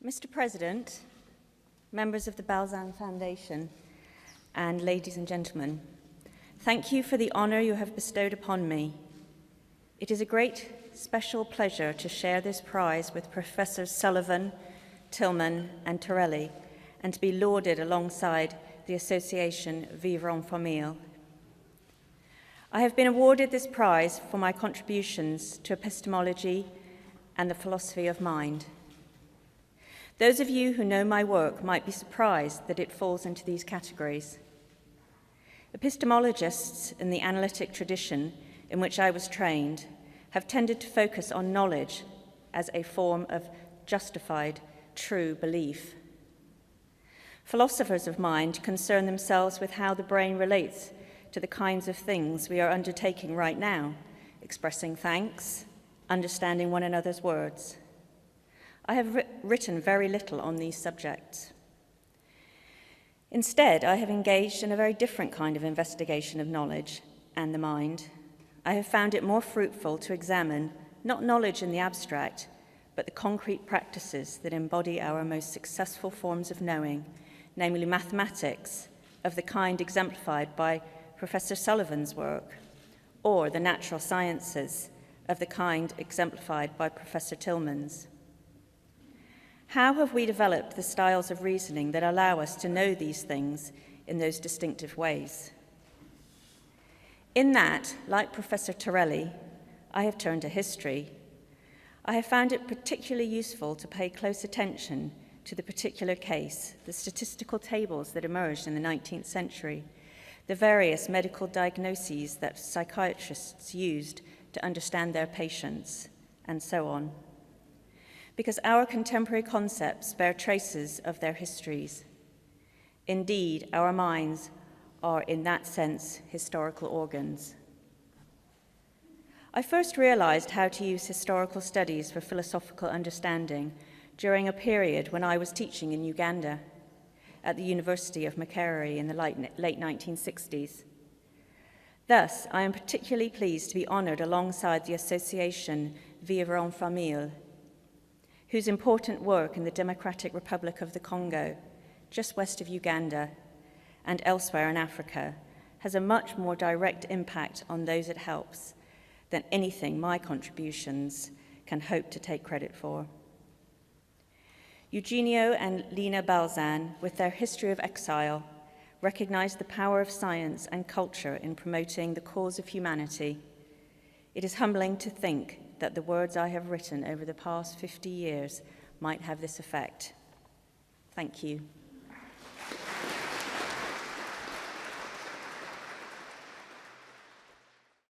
Mr. President, members of the Balzan Foundation, and ladies and gentlemen, thank you for the honour you have bestowed upon me. It is a great special pleasure to share this prize with Professors Sullivan, Tillman, and Torelli, and to be lauded alongside the association Vivre en Famille. I have been awarded this prize for my contributions to epistemology and the philosophy of mind. Those of you who know my work might be surprised that it falls into these categories. Epistemologists in the analytic tradition in which I was trained have tended to focus on knowledge as a form of justified, true belief. Philosophers of mind concern themselves with how the brain relates to the kinds of things we are undertaking right now, expressing thanks, understanding one another's words. I have written very little on these subjects. Instead, I have engaged in a very different kind of investigation of knowledge and the mind. I have found it more fruitful to examine not knowledge in the abstract, but the concrete practices that embody our most successful forms of knowing, namely mathematics, of the kind exemplified by Professor Sullivan's work, or the natural sciences, of the kind exemplified by Professor Tillman's. How have we developed the styles of reasoning that allow us to know these things in those distinctive ways? In that, like Professor Torelli, I have turned to history. I have found it particularly useful to pay close attention to the particular case, the statistical tables that emerged in the 19th century, the various medical diagnoses that psychiatrists used to understand their patients, and so on. Because our contemporary concepts bear traces of their histories. Indeed, our minds are, in that sense, historical organs. I first realized how to use historical studies for philosophical understanding during a period when I was teaching in Uganda at the University of Makerere in the late 1960s. Thus, I am particularly pleased to be honored alongside the association Vivre en Famille, whose important work in the Democratic Republic of the Congo, just west of Uganda, and elsewhere in Africa, has a much more direct impact on those it helps than anything my contributions can hope to take credit for. Eugenio and Lina Balzan, with their history of exile, recognized the power of science and culture in promoting the cause of humanity. It is humbling to think that the words I have written over the past 50 years might have this effect. Thank you.